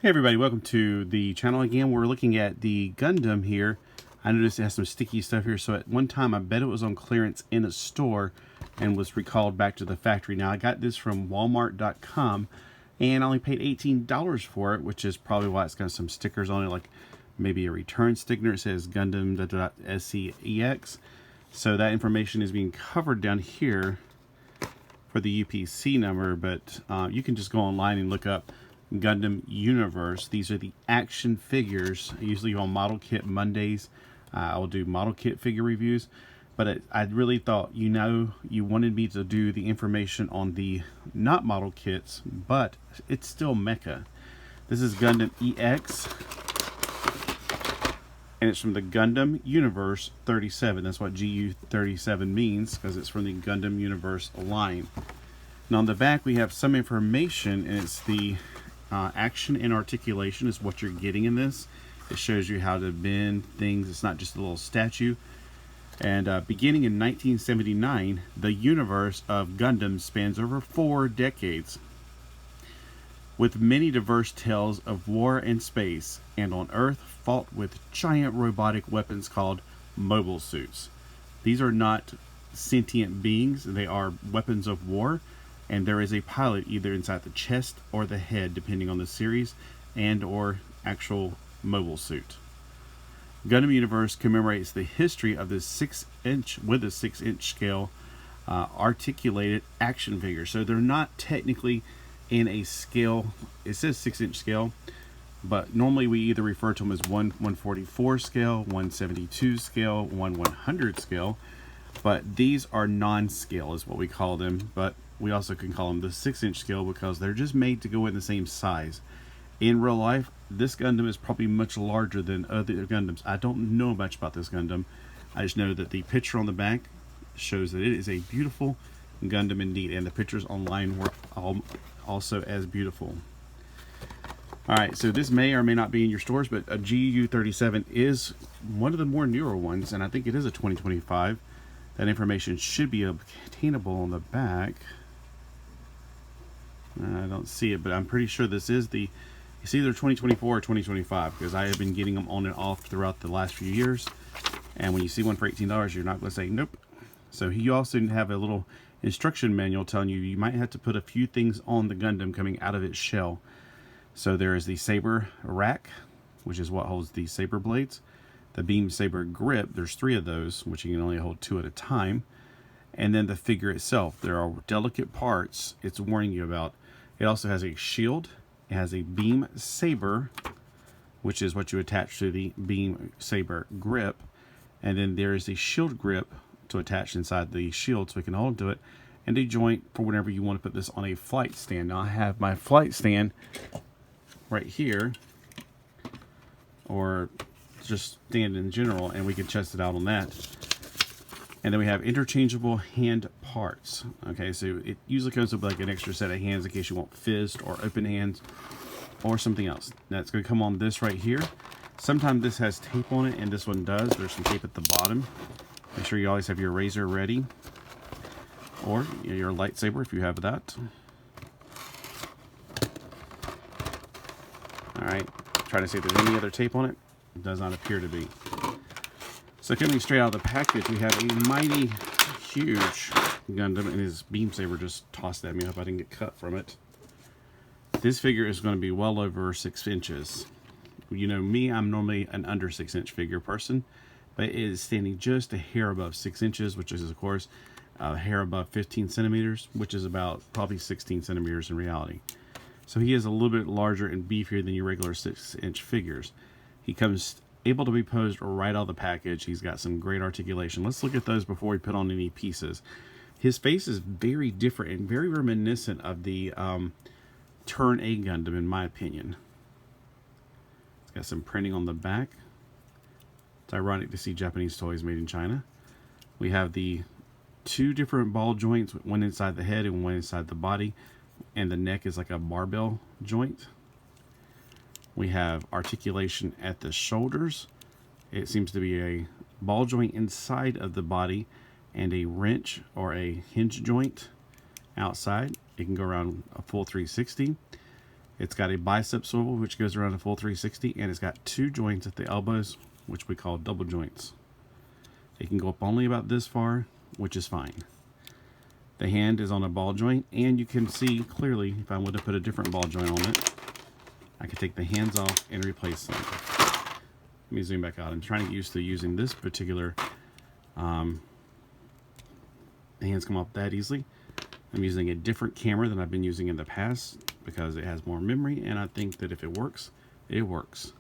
Hey everybody, welcome to the channel again. We're looking at the Gundam here. I noticed it has some sticky stuff here, so at one time I bet it was on clearance in a store and was recalled back to the factory. Now I got this from Walmart.com and I only paid $18 for it, which is probably why it's got some stickers on it, like maybe a return sticker. It says Gundam.sex. So that information is being covered down here for the UPC number, but you can just go online and look up Gundam Universe. These are the action figures. Usually on Model Kit Mondays, I will do model kit figure reviews, but I really thought you wanted me to do the information on the not model kits, but it's still mecha. This is Gundam EX, and it's from the Gundam Universe 37. That's what GU37 means, because it's from the Gundam Universe line. Now on the back we have some information, and it's the action and articulation is what you're getting in this. It shows you how to bend things. It's not just a little statue. And beginning in 1979, the universe of Gundam spans over 4 decades, with many diverse tales of war and space, and on Earth fought with giant robotic weapons called mobile suits. These are not sentient beings, they are weapons of war. And there is a pilot either inside the chest or the head, depending on the series and or actual mobile suit. Gundam Universe commemorates the history of the 6-inch with a 6-inch scale articulated action figure. So they're not technically in a scale. It says 6-inch scale, but normally we either refer to them as 1/144 scale, 1/72 scale, 1/100 scale. But these are non-scale is what we call them, but we also can call them the 6-inch scale because they're just made to go in the same size. In real life, this Gundam is probably much larger than other Gundams. I don't know much about this Gundam. I just know that the picture on the back shows that it is a beautiful Gundam indeed, and the pictures online were also as beautiful. Alright, so this may or may not be in your stores, but a GU37 is one of the more newer ones, and I think it is a 2025. That information should be obtainable on the back. I don't see it, but I'm pretty sure this is it's either 2024 or 2025, because I have been getting them on and off throughout the last few years. And when you see one for $18, you're not going to say nope. So you also have a little instruction manual telling you might have to put a few things on the Gundam coming out of its shell. So there is the saber rack, which is what holds the saber blades. The beam saber grip, there's 3 of those, which you can only hold 2 at a time. And then the figure itself, there are delicate parts it's warning you about. It also has a shield, it has a beam saber, which is what you attach to the beam saber grip. And then there is a shield grip to attach inside the shield so it can hold to it, and a joint for whenever you want to put this on a flight stand. Now I have my flight stand right here, or just stand in general, and we can test it out on that. And then we have interchangeable hand parts. Okay, so it usually comes with like an extra set of hands in case you want fist or open hands or something else. That's going to come on this right here. Sometimes this has tape on it, and this one does. There's some tape at the bottom. Make sure you always have your razor ready, or your lightsaber if you have that. Alright, try to see if there's any other tape on it. It does not appear to be. So coming straight out of the package, we have a mighty huge Gundam, and his beam saber just tossed at me. I hope I didn't get cut from it. This figure is going to be well over 6 inches. You know me, I'm normally an under 6-inch figure person, but it is standing just a hair above 6 inches, which is of course a hair above 15 centimeters, which is about probably 16 centimeters in reality. So he is a little bit larger and beefier than your regular 6-inch figures. He comes able to be posed right out of the package. He's got some great articulation. Let's look at those before we put on any pieces. His face is very different and very reminiscent of the Turn A Gundam, in my opinion. It's got some printing on the back. It's ironic to see Japanese toys made in China. We have the 2 different ball joints, one inside the head and one inside the body, and the neck is like a barbell joint. We have articulation at the shoulders. It seems to be a ball joint inside of the body and a wrench or a hinge joint outside. It can go around a full 360. It's got a bicep swivel, which goes around a full 360, and it's got 2 joints at the elbows, which we call double joints. It can go up only about this far, which is fine. The hand is on a ball joint, and you can see clearly, if I would have put a different ball joint on it, I could take the hands off and replace them. Let me zoom back out. I'm trying to get used to using this particular, the hands come off that easily. I'm using a different camera than I've been using in the past because it has more memory, and I think that if it works, it works.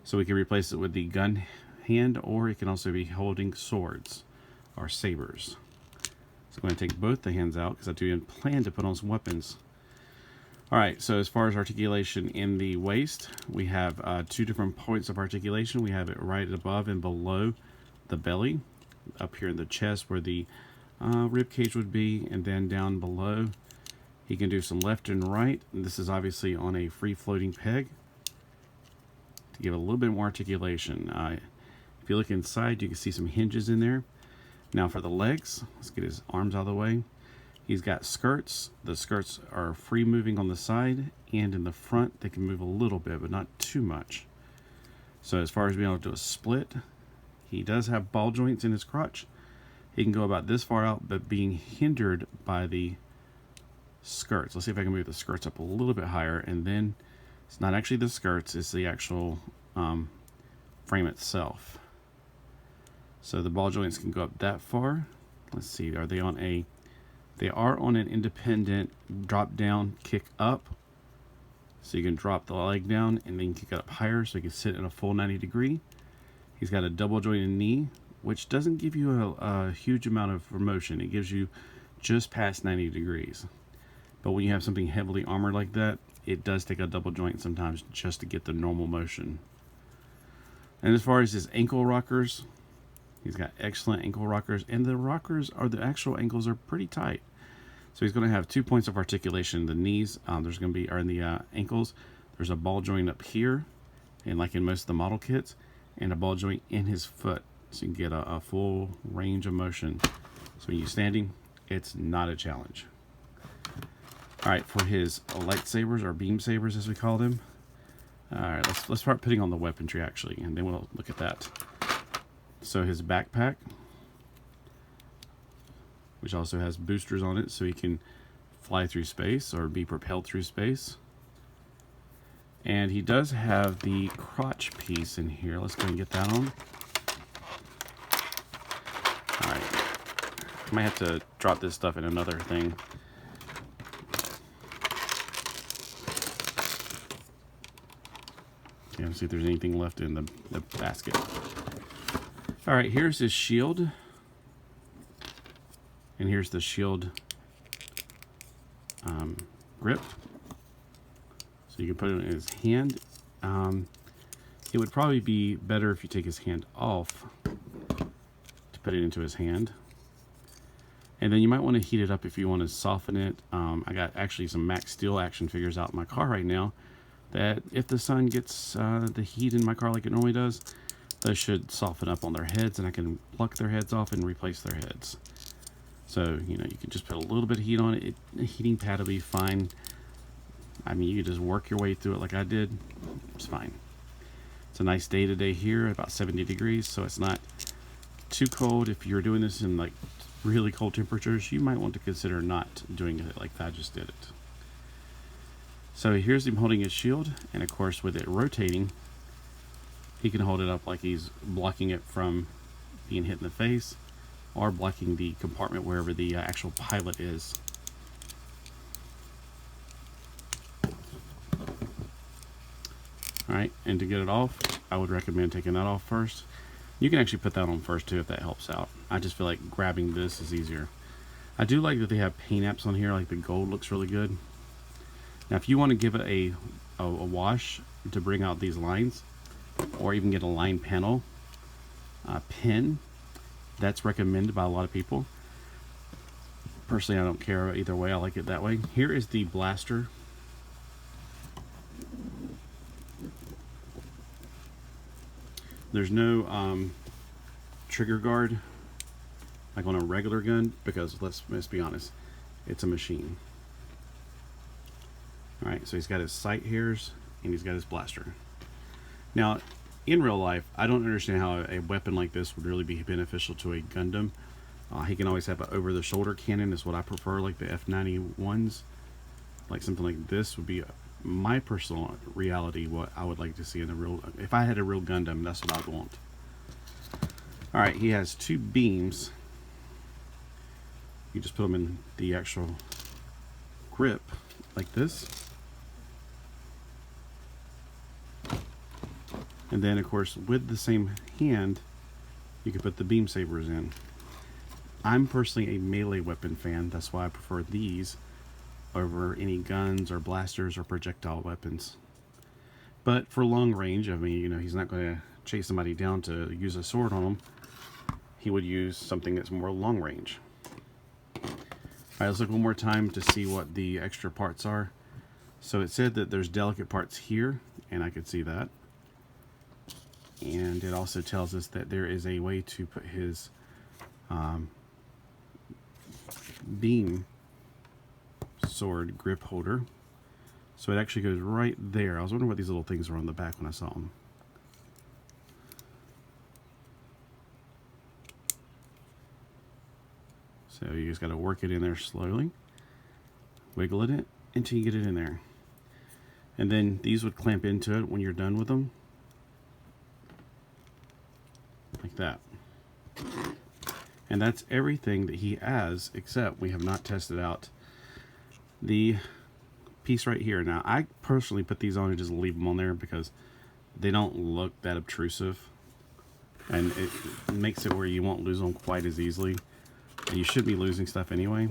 So we can replace it with the gun hand, or it can also be holding swords or sabers. So I'm going to take both the hands out because I do plan to put on some weapons. Alright, so as far as articulation in the waist, we have 2 different points of articulation. We have it right above and below the belly, up here in the chest where the rib cage would be, and then down below he can do some left and right, and this is obviously on a free floating peg to give a little bit more articulation. If you look inside, you can see some hinges in there. Now for the legs, let's get his arms out of the way. He's got skirts. The skirts are free moving on the side, and in the front they can move a little bit, but not too much. So as far as being able to do a split, he does have ball joints in his crotch. He can go about this far out, but being hindered by the skirts. Let's see if I can move the skirts up a little bit higher, and then it's not actually the skirts, it's the actual frame itself. So the ball joints can go up that far. Let's see, are they on a, they are on an independent drop down, kick up. So you can drop the leg down and then kick it up higher so you can sit in a full 90 degree. He's got a double jointed knee, which doesn't give you a huge amount of motion. It gives you just past 90 degrees. But when you have something heavily armored like that, it does take a double joint sometimes just to get the normal motion. And as far as his ankle rockers, he's got excellent ankle rockers, and the rockers are, the actual ankles are pretty tight. So he's going to have 2 points of articulation. The knees, there's going to be, or in the ankles, there's a ball joint up here, and like in most of the model kits, and a ball joint in his foot. So you can get a full range of motion. So when you're standing, it's not a challenge. Alright, for his lightsabers, or beam sabers as we call them. Alright, let's start putting on the weaponry actually, and then we'll look at that. So his backpack, which also has boosters on it so he can fly through space or be propelled through space. And he does have the crotch piece in here. Let's go and get that on. Alright, I might have to drop this stuff in another thing. Okay, let's see if there's anything left in the basket. Alright, here's his shield. And here's the shield grip. So you can put it in his hand. It would probably be better if you take his hand off to put it into his hand. And then you might want to heat it up if you want to soften it. I got actually some Max Steel action figures out in my car right now that if the sun gets the heat in my car like it normally does, those should soften up on their heads, and I can pluck their heads off and replace their heads. So, you know, you can just put a little bit of heat on it. The heating pad will be fine. I mean, you can just work your way through it like I did. It's fine. It's a nice day today here, about 70 degrees, so it's not too cold. If you're doing this in like really cold temperatures, you might want to consider not doing it like I just did it. So here's him holding his shield, and of course with it rotating, he can hold it up like he's blocking it from being hit in the face, or blocking the compartment wherever the actual pilot is. Alright, and to get it off, I would recommend taking that off first. You can actually put that on first too if that helps out. I just feel like grabbing this is easier. I do like that they have paint apps on here, like the gold looks really good. Now if you want to give it a wash to bring out these lines, or even get a line panel pin, that's recommended by a lot of people. Personally, I don't care either way. I like it that way. Here is the blaster. There's no trigger guard like on a regular gun, because let's be honest, it's a machine. Alright, so he's got his sight hairs and he's got his blaster. Now, in real life, I don't understand how a weapon like this would really be beneficial to a Gundam. He can always have an over-the-shoulder cannon is what I prefer, like the F-91s. Like something like this would be my personal reality, what I would like to see in the real... If I had a real Gundam, that's what I'd want. Alright, he has two beams. You just put them in the actual grip, like this. And then, of course, with the same hand, you can put the beam sabers in. I'm personally a melee weapon fan. That's why I prefer these over any guns or blasters or projectile weapons. But for long range, I mean, you know, he's not going to chase somebody down to use a sword on them. He would use something that's more long range. Alright, let's look one more time to see what the extra parts are. So it said that there's delicate parts here, and I could see that. And it also tells us that there is a way to put his beam sword grip holder. So it actually goes right there. I was wondering what these little things were on the back when I saw them. So you just got to work it in there slowly. Wiggle it until you get it in there. And then these would clamp into it when you're done with them. Like that. And that's everything that he has, except we have not tested out the piece right here. Now, I personally put these on and just leave them on there because they don't look that obtrusive. And it makes it where you won't lose them quite as easily. And you shouldn't be losing stuff anyway.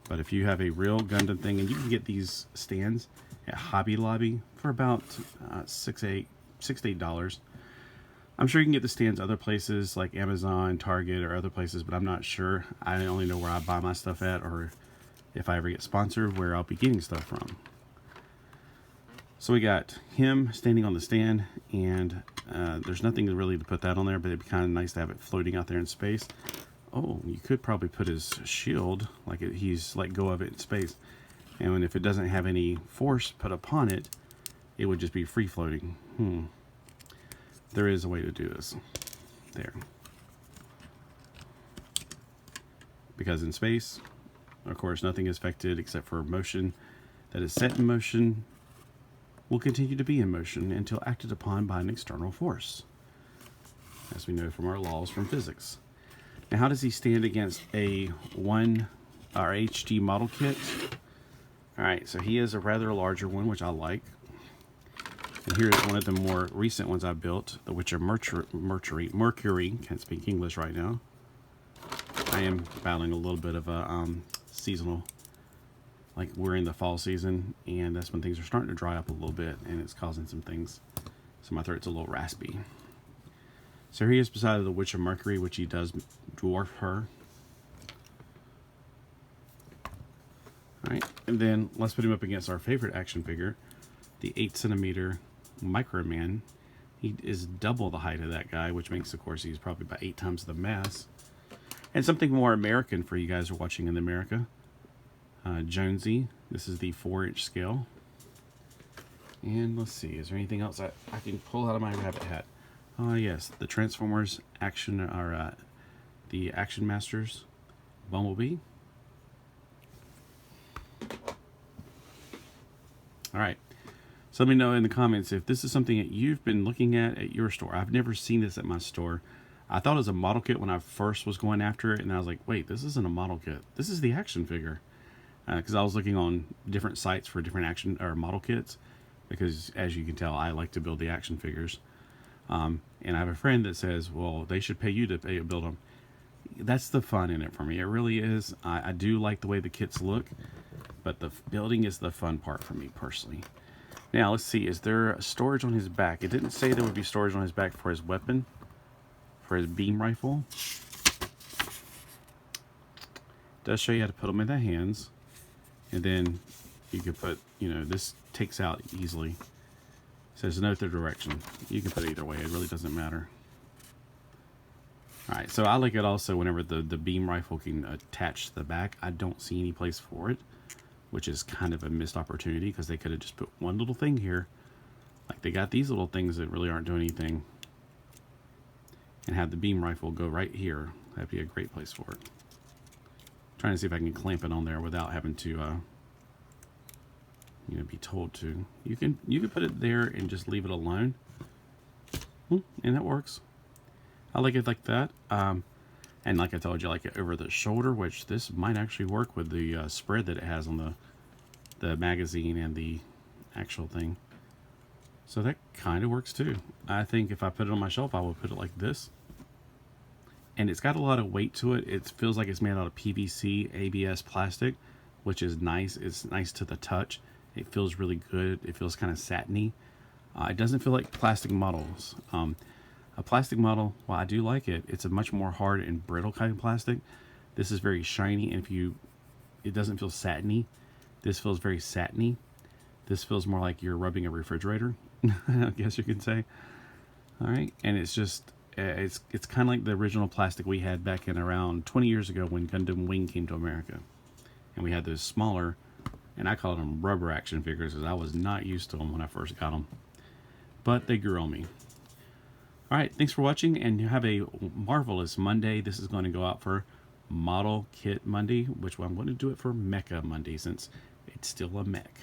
But if you have a real Gundam thing, and you can get these stands at Hobby Lobby for about $6 to $8. I'm sure you can get the stands other places like Amazon, Target, or other places, but I'm not sure. I only know where I buy my stuff at, or if I ever get sponsored, where I'll be getting stuff from. So we got him standing on the stand, and there's nothing really to put that on there, but it'd be kind of nice to have it floating out there in space. Oh, you could probably put his shield, like he's let go of it in space. And if it doesn't have any force put upon it, it would just be free floating. There is a way to do this. There. Because in space, of course, nothing is affected except for motion that is set in motion will continue to be in motion until acted upon by an external force, as we know from our laws from physics. Now, how does he stand against a HG model kit? Alright, so he is a rather larger one, which I like. And here's one of the more recent ones I built, which are Mercury. Can't speak English right now. I am battling a little bit of a seasonal, like we're in the fall season, and that's when things are starting to dry up a little bit, and it's causing some things. So my throat's a little raspy. So he is beside the Witch of Mercury, which he does dwarf her. Alright, and then let's put him up against our favorite action figure, the 8cm Micro Man. He is double the height of that guy, which makes, of course, he's probably about 8 times the mass. And something more American for you guys who are watching in America. Jonesy. This is the 4-inch scale. And let's see, is there anything else I can pull out of my rabbit hat? Yes, the Transformers action, or the Action Masters Bumblebee. Alright, so let me know in the comments if this is something that you've been looking at your store. I've never seen this at my store. I thought it was a model kit when I first was going after it, and I was like, wait, this isn't a model kit. This is the action figure. Because I was looking on different sites for different action or model kits, because as you can tell, I like to build the action figures. And I have a friend that says, well, they should pay you to build them. That's the fun in it for me. It really is. I do like the way the kits look, but the building is the fun part for me personally. Now, let's see. Is there storage on his back? It didn't say there would be storage on his back for his weapon, for his beam rifle. It does show you how to put them in the hands. And then you can put, you know, this takes out easily. It says note the direction. You can put it either way. It really doesn't matter. Alright, so I like it also whenever the beam rifle can attach to the back. I don't see any place for it which is kind of a missed opportunity because they could have just put one little thing here. Like they got these little things that really aren't doing anything, and have the beam rifle go right here. That'd be a great place for it. Trying to see if I can clamp it on there without having to, you know, be told to. You can put it there and just leave it alone, and that works. I like it like that. And like I told you, I like it over the shoulder, which this might actually work with the spread that it has on the magazine and the actual thing. So that kind of works too. I think if I put it on my shelf, I will put it like this. And it's got a lot of weight to it. It feels like it's made out of PVC, ABS plastic, which is nice. It's nice to the touch. It feels really good. It feels kind of satiny. It doesn't feel like plastic models. A plastic model, while I do like it, it's a much more hard and brittle kind of plastic. This is very shiny, and it doesn't feel satiny. This feels very satiny. This feels more like you're rubbing a refrigerator, I guess you can say. All right, and it's just, it's kind of like the original plastic we had back in around 20 years ago when Gundam Wing came to America. And we had those smaller, and I called them rubber action figures because I was not used to them when I first got them. But they grew on me. All right, thanks for watching, and you have a marvelous Monday. This is going to go out for Model Kit Monday, which I'm going to do it for Mecha Monday since it's still a mech.